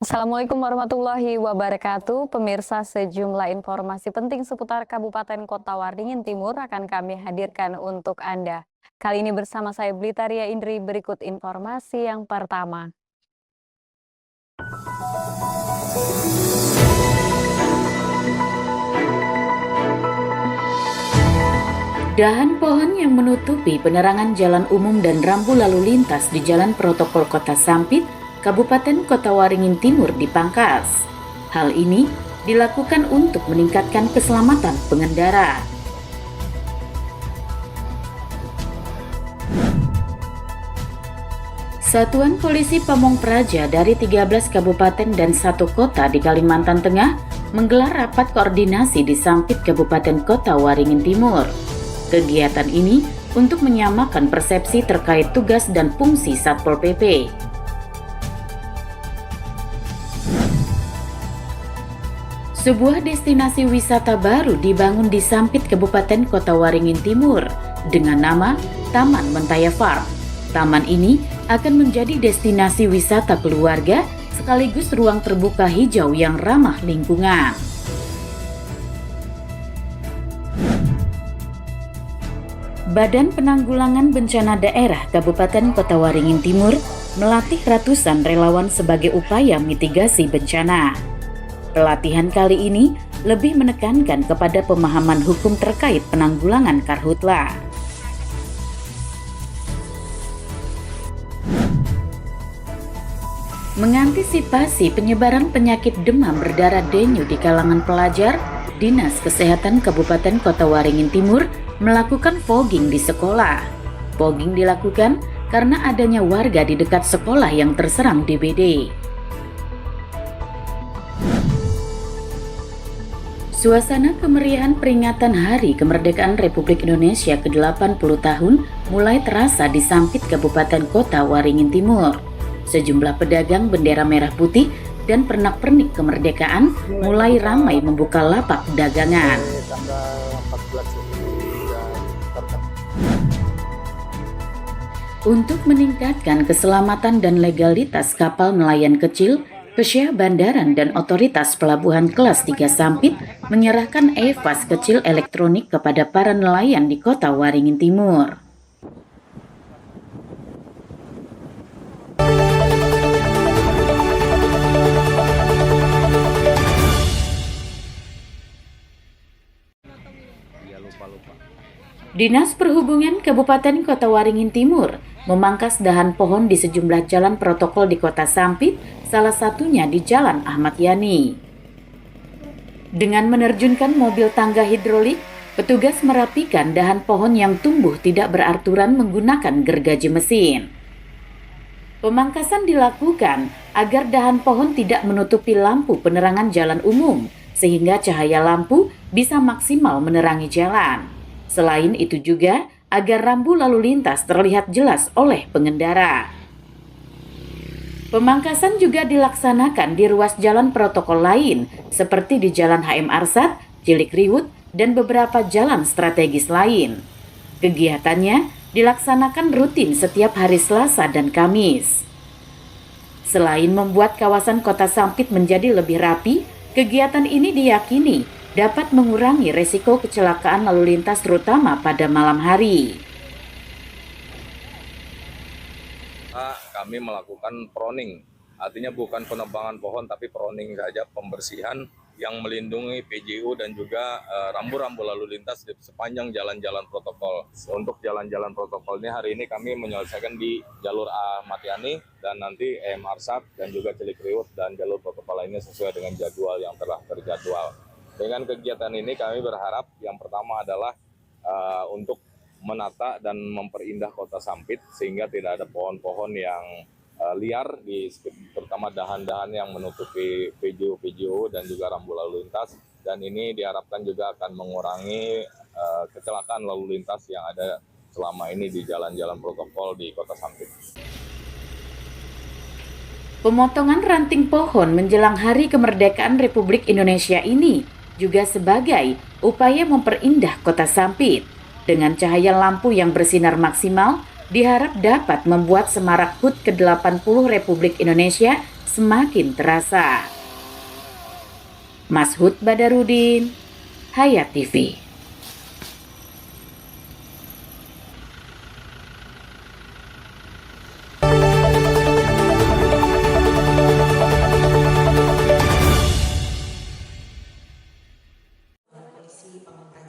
Assalamualaikum warahmatullahi wabarakatuh. Pemirsa, sejumlah informasi penting seputar Kabupaten Kota Waringin Timur akan kami hadirkan untuk Anda. Kali ini bersama saya Blitaria Indri, berikut informasi yang pertama. Dahan pohon yang menutupi penerangan jalan umum dan rambu lalu lintas di Jalan Protokol Kota Sampit, Kabupaten Kota Waringin Timur dipangkas. Hal ini dilakukan untuk meningkatkan keselamatan pengendara. Satuan Polisi Pamong Praja dari 13 kabupaten dan 1 kota di Kalimantan Tengah menggelar rapat koordinasi di Sampit Kabupaten Kota Waringin Timur. Kegiatan ini untuk menyamakan persepsi terkait tugas dan fungsi Satpol PP. Sebuah destinasi wisata baru dibangun di Sampit Kabupaten Kota Waringin Timur dengan nama Taman Mentaya Farm. Taman ini akan menjadi destinasi wisata keluarga sekaligus ruang terbuka hijau yang ramah lingkungan. Badan Penanggulangan Bencana Daerah Kabupaten Kota Waringin Timur melatih ratusan relawan sebagai upaya mitigasi bencana. Pelatihan kali ini lebih menekankan kepada pemahaman hukum terkait penanggulangan karhutla. Mengantisipasi penyebaran penyakit demam berdarah dengue di kalangan pelajar, Dinas Kesehatan Kabupaten Kota Waringin Timur melakukan fogging di sekolah. Fogging dilakukan karena adanya warga di dekat sekolah yang terserang DBD. Suasana kemeriahan peringatan Hari Kemerdekaan Republik Indonesia ke-80 tahun mulai terasa di Sampit Kabupaten Kota Waringin Timur. Sejumlah pedagang bendera merah putih dan pernak-pernik kemerdekaan mulai ramai membuka lapak dagangan. Untuk meningkatkan keselamatan dan legalitas kapal nelayan kecil, Kesyah Bandaran dan Otoritas Pelabuhan Kelas 3 Sampit menyerahkan e-vas kecil elektronik kepada para nelayan di Kota Waringin Timur. Dinas Perhubungan Kabupaten Kota Waringin Timur memangkas dahan pohon di sejumlah jalan protokol di Kota Sampit, salah satunya di Jalan Ahmad Yani. Dengan menerjunkan mobil tangga hidrolik, petugas merapikan dahan pohon yang tumbuh tidak beraturan menggunakan gergaji mesin. Pemangkasan dilakukan agar dahan pohon tidak menutupi lampu penerangan jalan umum, sehingga cahaya lampu bisa maksimal menerangi jalan. Selain itu juga agar rambu lalu lintas terlihat jelas oleh pengendara. Pemangkasan juga dilaksanakan di ruas jalan protokol lain seperti di Jalan HM Arsat, Cilikriwut, dan beberapa jalan strategis lain. Kegiatannya dilaksanakan rutin setiap hari Selasa dan Kamis. Selain membuat kawasan Kota Sampit menjadi lebih rapi, kegiatan ini diyakini dapat mengurangi resiko kecelakaan lalu lintas terutama pada malam hari. Kami melakukan proning, artinya bukan penebangan pohon tapi proning saja, pembersihan yang melindungi PJU dan juga rambu-rambu lalu lintas di sepanjang jalan-jalan protokol. Untuk jalan-jalan protokol ini hari ini kami menyelesaikan di jalur Ahmad Yani dan nanti EM Arsat dan juga Cilikriwut dan jalur protokol lainnya sesuai dengan jadwal yang telah terjadwal. Dengan kegiatan ini kami berharap yang pertama adalah untuk menata dan memperindah Kota Sampit sehingga tidak ada pohon-pohon yang liar, terutama dahan-dahan yang menutupi PJU dan juga rambu lalu lintas. Dan ini diharapkan juga akan mengurangi kecelakaan lalu lintas yang ada selama ini di jalan-jalan protokol di Kota Sampit. Pemotongan ranting pohon menjelang Hari Kemerdekaan Republik Indonesia ini juga sebagai upaya memperindah Kota Sampit. Dengan cahaya lampu yang bersinar maksimal, diharap dapat membuat semarak HUT ke-80 Republik Indonesia semakin terasa. Mashud Badarudin, Hayat TV.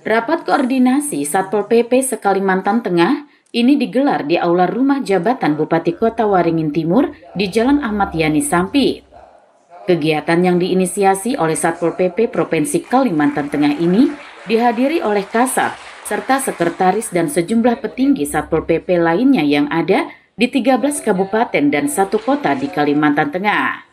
Rapat koordinasi Satpol PP se-Kalimantan Tengah ini digelar di Aula Rumah Jabatan Bupati Kota Waringin Timur di Jalan Ahmad Yani Sampit. Kegiatan yang diinisiasi oleh Satpol PP Provinsi Kalimantan Tengah ini dihadiri oleh Kasat serta sekretaris dan sejumlah petinggi Satpol PP lainnya yang ada di 13 kabupaten dan 1 kota di Kalimantan Tengah.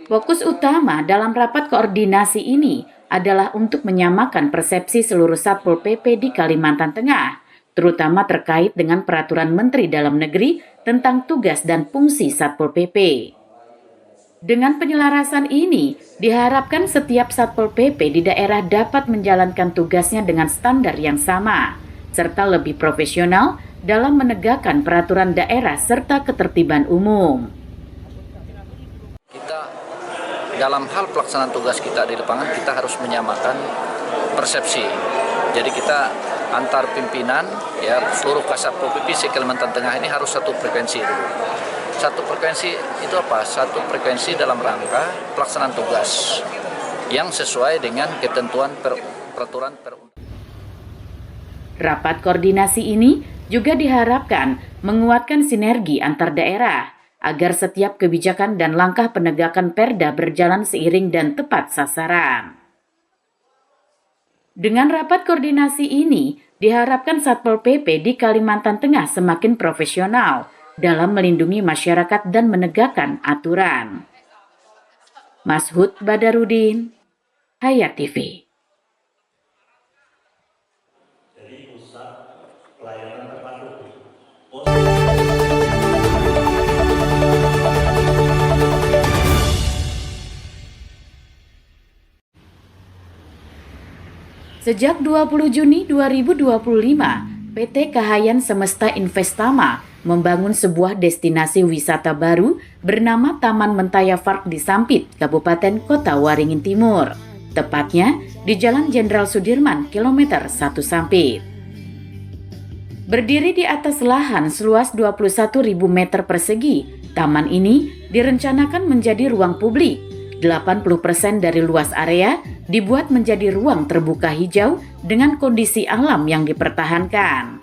Fokus utama dalam rapat koordinasi ini adalah untuk menyamakan persepsi seluruh Satpol PP di Kalimantan Tengah, terutama terkait dengan Peraturan Menteri Dalam Negeri tentang tugas dan fungsi Satpol PP. Dengan penyelarasan ini, diharapkan setiap Satpol PP di daerah dapat menjalankan tugasnya dengan standar yang sama, serta lebih profesional dalam menegakkan peraturan daerah serta ketertiban umum. Dalam hal pelaksanaan tugas kita di lapangan, kita harus menyamakan persepsi. Jadi kita antar pimpinan, ya seluruh Kasatpol PP se-Kalimantan Tengah ini harus satu frekuensi dulu. Satu frekuensi itu apa? Satu frekuensi dalam rangka pelaksanaan tugas yang sesuai dengan ketentuan peraturan perundang-undangan. Rapat koordinasi ini juga diharapkan menguatkan sinergi antar daerah, agar setiap kebijakan dan langkah penegakan Perda berjalan seiring dan tepat sasaran. Dengan rapat koordinasi ini, diharapkan Satpol PP di Kalimantan Tengah semakin profesional dalam melindungi masyarakat dan menegakkan aturan. Mashud Badarudin, Hayat TV. Sejak 20 Juni 2025, PT Kahayan Semesta Investama membangun sebuah destinasi wisata baru bernama Taman Mentaya Park di Sampit, Kabupaten Kota Waringin Timur. Tepatnya di Jalan Jenderal Sudirman, kilometer 1 Sampit. Berdiri di atas lahan seluas 21.000 meter persegi, taman ini direncanakan menjadi ruang publik. 80% dari luas area dibuat menjadi ruang terbuka hijau dengan kondisi alam yang dipertahankan.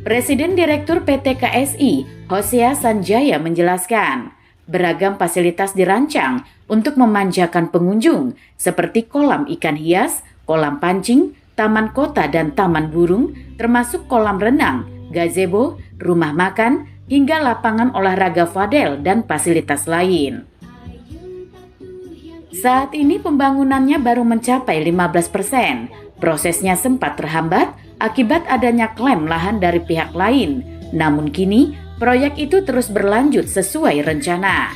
Presiden Direktur PT KSI, Hosea Sanjaya menjelaskan, beragam fasilitas dirancang untuk memanjakan pengunjung seperti kolam ikan hias, kolam pancing, taman kota dan taman burung, termasuk kolam renang, gazebo, rumah makan, hingga lapangan olahraga padel dan fasilitas lain. Saat ini pembangunannya baru mencapai 15%. Prosesnya sempat terhambat akibat adanya klaim lahan dari pihak lain. Namun kini proyek itu terus berlanjut sesuai rencana.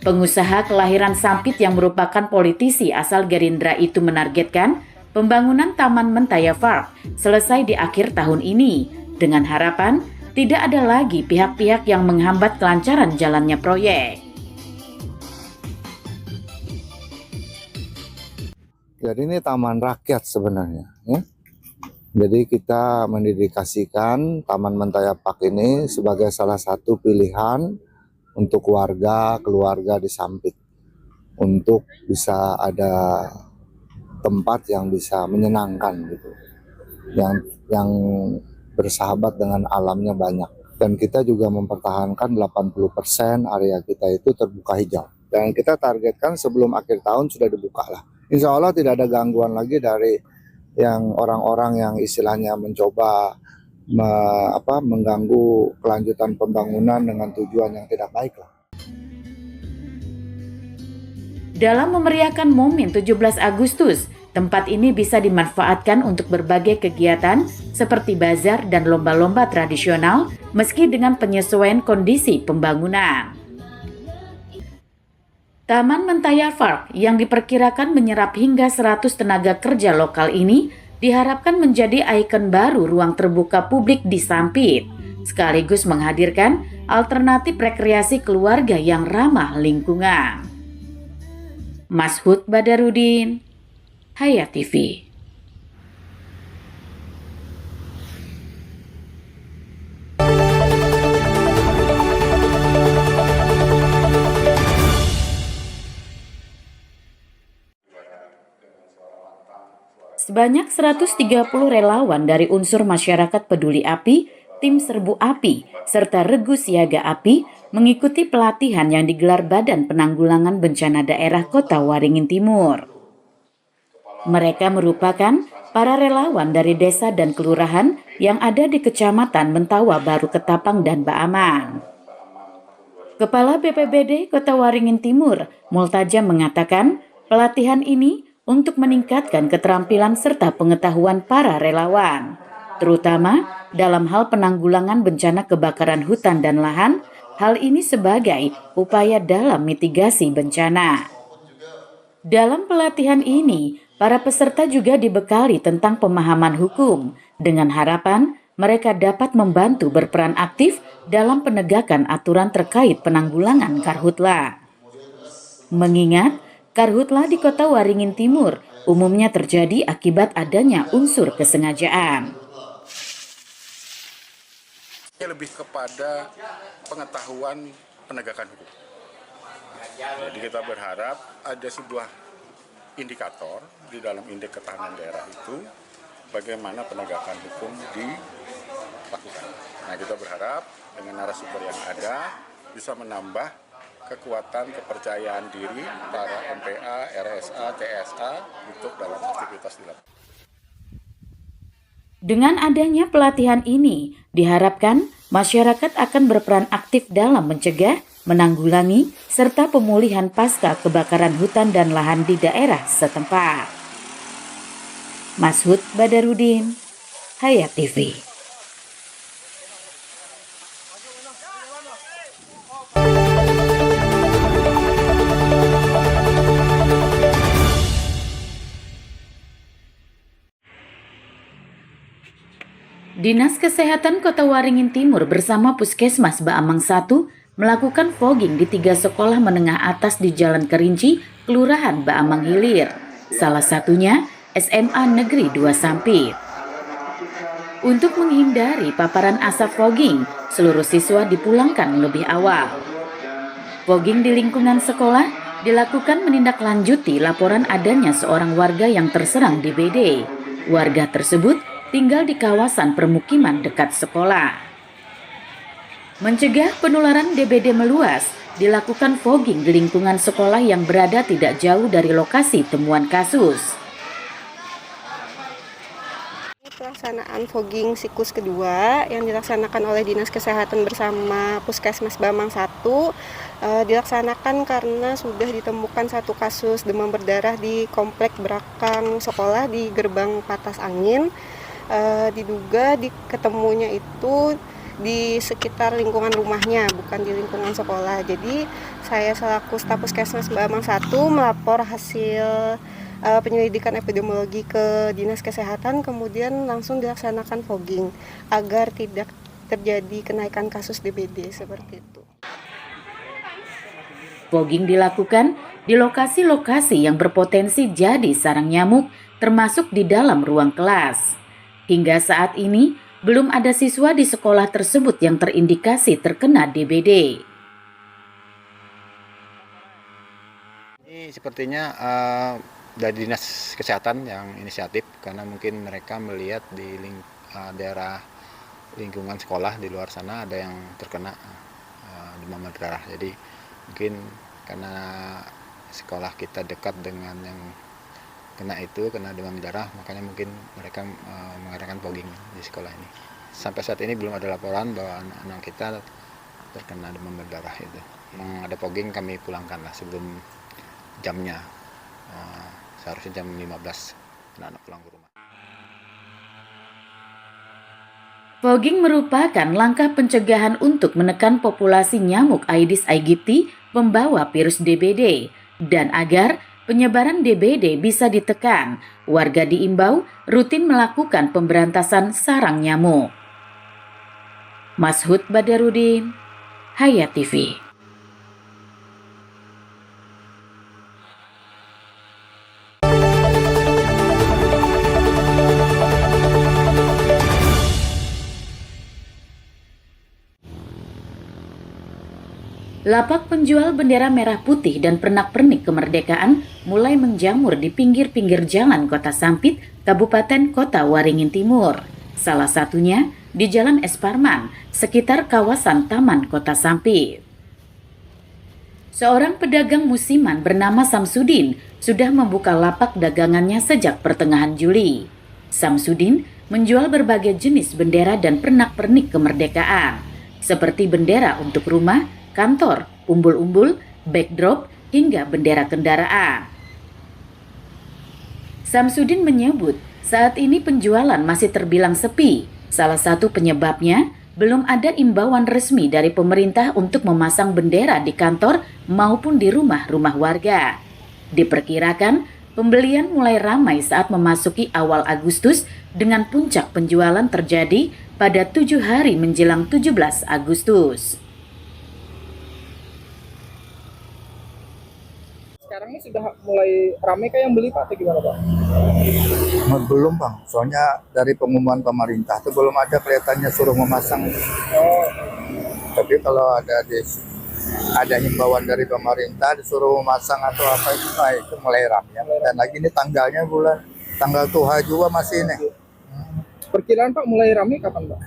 Pengusaha kelahiran Sampit yang merupakan politisi asal Gerindra itu menargetkan pembangunan Taman Mentaya Park selesai di akhir tahun ini dengan harapan tidak ada lagi pihak-pihak yang menghambat kelancaran jalannya proyek. Jadi ini taman rakyat sebenarnya, ya. Jadi kita mendedikasikan Taman Mentaya Park ini sebagai salah satu pilihan untuk keluarga di Sampit, untuk bisa ada tempat yang bisa menyenangkan gitu, yang bersahabat dengan alamnya banyak. Dan kita juga mempertahankan 80% area kita itu terbuka hijau. Dan kita targetkan sebelum akhir tahun sudah dibuka lah. Insya Allah tidak ada gangguan lagi dari yang orang-orang yang istilahnya mencoba mengganggu kelanjutan pembangunan dengan tujuan yang tidak baik lah. Dalam memeriahkan momen 17 Agustus, tempat ini bisa dimanfaatkan untuk berbagai kegiatan seperti bazar dan lomba-lomba tradisional meski dengan penyesuaian kondisi pembangunan. Taman Mentaya Park yang diperkirakan menyerap hingga 100 tenaga kerja lokal ini diharapkan menjadi ikon baru ruang terbuka publik di Sampit sekaligus menghadirkan alternatif rekreasi keluarga yang ramah lingkungan. Mashud Badarudin, Hayat TV. Sebanyak 130 relawan dari unsur masyarakat peduli api, tim serbu api, serta regu siaga api mengikuti pelatihan yang digelar Badan Penanggulangan Bencana Daerah Kota Waringin Timur. Mereka merupakan para relawan dari desa dan kelurahan yang ada di Kecamatan Mentawa Baru Ketapang dan Baaman. Kepala BPBD Kota Waringin Timur, Multaja, mengatakan pelatihan ini untuk meningkatkan keterampilan serta pengetahuan para relawan, terutama dalam hal penanggulangan bencana kebakaran hutan dan lahan. Hal ini sebagai upaya dalam mitigasi bencana. Dalam pelatihan ini, para peserta juga dibekali tentang pemahaman hukum, dengan harapan mereka dapat membantu berperan aktif dalam penegakan aturan terkait penanggulangan karhutla. Mengingat karhutla di Kota Waringin Timur umumnya terjadi akibat adanya unsur kesengajaan. Lebih kepada pengetahuan penegakan hukum. Jadi kita berharap ada sebuah indikator di dalam indeks ketahanan daerah itu bagaimana penegakan hukum dilakukan. Nah, kita berharap dengan narasumber yang ada bisa menambah kekuatan kepercayaan diri para MPA, RSA, TSA untuk dalam aktivitas di lapangan. Dengan adanya pelatihan ini, diharapkan masyarakat akan berperan aktif dalam mencegah, menanggulangi, serta pemulihan pasca kebakaran hutan dan lahan di daerah setempat. Mashud Badarudin, Hayat TV. Dinas Kesehatan Kota Waringin Timur bersama Puskesmas Baamang 1 melakukan fogging di 3 sekolah menengah atas di Jalan Kerinci, Kelurahan Baamang Hilir. Salah satunya SMA Negeri 2 Sampit. Untuk menghindari paparan asap fogging, seluruh siswa dipulangkan lebih awal. Fogging di lingkungan sekolah dilakukan menindaklanjuti laporan adanya seorang warga yang terserang DBD. Warga tersebut tinggal di kawasan permukiman dekat sekolah. Mencegah penularan DBD meluas, dilakukan fogging di lingkungan sekolah yang berada tidak jauh dari lokasi temuan kasus. Pelaksanaan fogging siklus kedua yang dilaksanakan oleh Dinas Kesehatan bersama Puskesmas Bamang 1 dilaksanakan karena sudah ditemukan satu kasus demam berdarah di komplek belakang sekolah di Gerbang Patas Angin. Diduga ketemunya itu di sekitar lingkungan rumahnya, bukan di lingkungan sekolah. Jadi saya selaku staf Puskesmas Bamang 1 melapor hasil penyelidikan epidemiologi ke Dinas Kesehatan, kemudian langsung dilaksanakan fogging agar tidak terjadi kenaikan kasus DBD seperti itu. Fogging dilakukan di lokasi-lokasi yang berpotensi jadi sarang nyamuk, termasuk di dalam ruang kelas. Hingga saat ini, belum ada siswa di sekolah tersebut yang terindikasi terkena DBD. Ini sepertinya dari Dinas Kesehatan yang inisiatif, karena mungkin mereka melihat di daerah lingkungan sekolah di luar sana ada yang terkena demam berdarah. Jadi mungkin karena sekolah kita dekat dengan yang kena demam berdarah, makanya mungkin mereka mengadakan fogging di sekolah ini. Sampai saat ini belum ada laporan bahwa anak-anak kita terkena demam berdarah itu. Yang ada fogging kami pulangkan lah sebelum jamnya, seharusnya jam 15 anak-anak pulang ke rumah. Fogging merupakan langkah pencegahan untuk menekan populasi nyamuk Aedes aegypti pembawa virus DBD, dan agar penyebaran DBD bisa ditekan, warga diimbau rutin melakukan pemberantasan sarang nyamuk. Mashud Badarudin, Hayat TV. Lapak penjual bendera merah putih dan pernak-pernik kemerdekaan mulai menjamur di pinggir-pinggir jalan Kota Sampit, Kabupaten Kota Waringin Timur. Salah satunya di Jalan Es Parman, sekitar kawasan Taman Kota Sampit. Seorang pedagang musiman bernama Samsudin sudah membuka lapak dagangannya sejak pertengahan Juli. Samsudin menjual berbagai jenis bendera dan pernak-pernik kemerdekaan, seperti bendera untuk rumah, kantor, umbul-umbul, backdrop, hingga bendera kendaraan. Samsudin menyebut saat ini penjualan masih terbilang sepi. Salah satu penyebabnya, belum ada imbauan resmi dari pemerintah untuk memasang bendera di kantor maupun di rumah-rumah warga. Diperkirakan, pembelian mulai ramai saat memasuki awal Agustus dengan puncak penjualan terjadi pada 7 hari menjelang 17 Agustus. Sekarang ini sudah mulai ramai kayak yang beli Pak atau gimana Pak? Belum Bang, soalnya dari pengumuman pemerintah itu belum ada kelihatannya suruh memasang. Tapi kalau ada himbauan dari pemerintah disuruh memasang atau apa itu, nah itu mulai ramai. Dan lagi ini tanggal Tuha juga masih ini. Perkiraan Pak mulai ramai kapan Pak?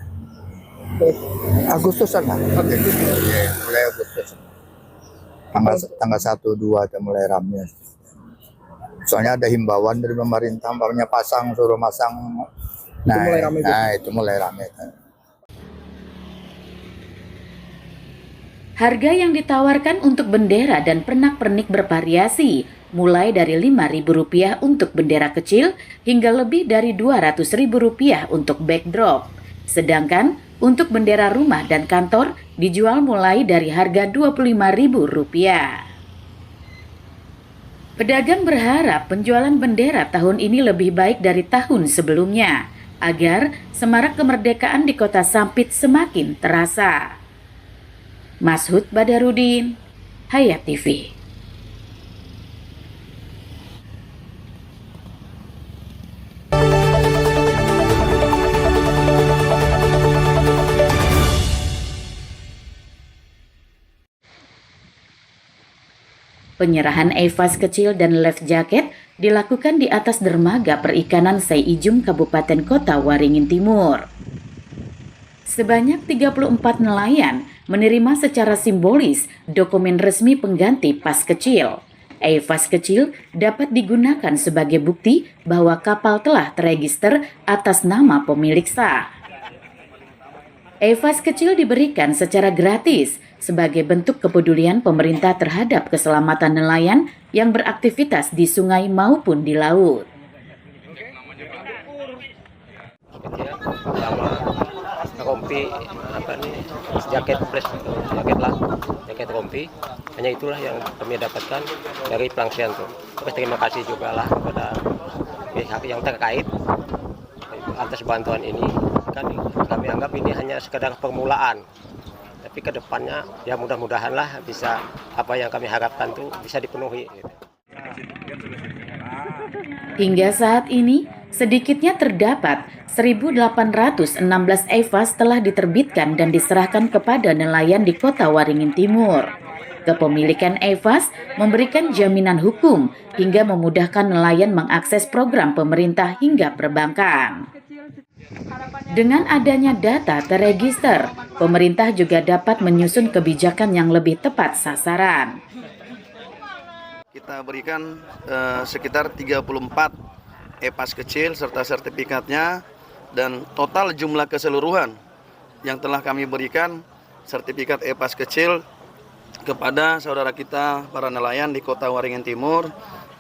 Agustusan lah. Mulai Agustus. Tanggal 1-2 itu mulai ramai. Soalnya ada himbauan dari pemerintah, umpamanya suruh masang. Itu mulai ramai. Harga yang ditawarkan untuk bendera dan pernak-pernik bervariasi, mulai dari Rp5.000 untuk bendera kecil hingga lebih dari Rp200.000 untuk backdrop. Sedangkan untuk bendera rumah dan kantor dijual mulai dari harga Rp25.000. Pedagang berharap penjualan bendera tahun ini lebih baik dari tahun sebelumnya, agar semarak kemerdekaan di Kota Sampit semakin terasa. Mashud Badarudin, Hayat TV. Penyerahan EVAS kecil dan life jacket dilakukan di atas dermaga perikanan Saiijum Kabupaten Kota Waringin Timur. Sebanyak 34 nelayan menerima secara simbolis dokumen resmi pengganti pas kecil. EVAS kecil dapat digunakan sebagai bukti bahwa kapal telah terregister atas nama pemilik sah. EVAS kecil diberikan secara gratis sebagai bentuk kepedulian pemerintah terhadap keselamatan nelayan yang beraktivitas di sungai maupun di laut. Rompi jaket rompi, hanya itulah yang kami dapatkan dari pelangsian tuh. Terus terima kasih juga lah kepada pihak yang terkait atas bantuan ini. Kan kami anggap ini hanya sekedar permulaan, tapi kedepannya ya mudah-mudahan lah bisa apa yang kami harapkan tuh bisa dipenuhi. Hingga saat ini sedikitnya terdapat 1.816 EVAS telah diterbitkan dan diserahkan kepada nelayan di Kota Waringin Timur. Kepemilikan EVAS memberikan jaminan hukum hingga memudahkan nelayan mengakses program pemerintah hingga perbankan. Dengan adanya data terregister, pemerintah juga dapat menyusun kebijakan yang lebih tepat sasaran. Kita berikan sekitar 34 EVAS kecil serta sertifikatnya, dan total jumlah keseluruhan yang telah kami berikan sertifikat EVAS kecil kepada saudara kita para nelayan di Kota Waringin Timur,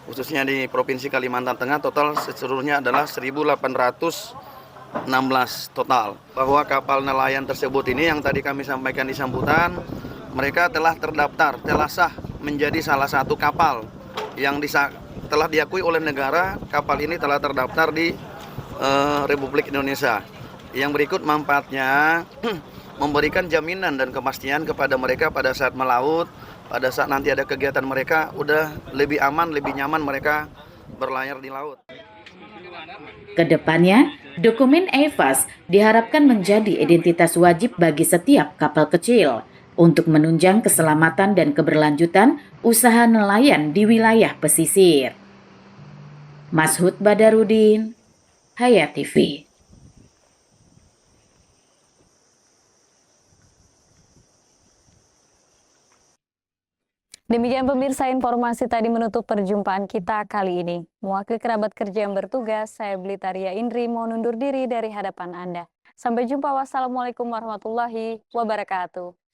khususnya di Provinsi Kalimantan Tengah, total seluruhnya adalah 1.816 total. Bahwa kapal nelayan tersebut ini yang tadi kami sampaikan di sambutan, mereka telah terdaftar, telah sah menjadi salah satu kapal yang telah diakui oleh negara. Kapal ini telah terdaftar di Republik Indonesia. Yang berikut manfaatnya, memberikan jaminan dan kepastian kepada mereka pada saat melaut, pada saat nanti ada kegiatan mereka, udah lebih aman, lebih nyaman mereka berlayar di laut. Kedepannya, dokumen EVAS diharapkan menjadi identitas wajib bagi setiap kapal kecil untuk menunjang keselamatan dan keberlanjutan usaha nelayan di wilayah pesisir. Mashud Badarudin, Hayat TV. Demikian pemirsa, informasi tadi menutup perjumpaan kita kali ini. Mewakili kerabat kerja yang bertugas, saya Blitaria Indri mau undur diri dari hadapan Anda. Sampai jumpa, wassalamualaikum warahmatullahi wabarakatuh.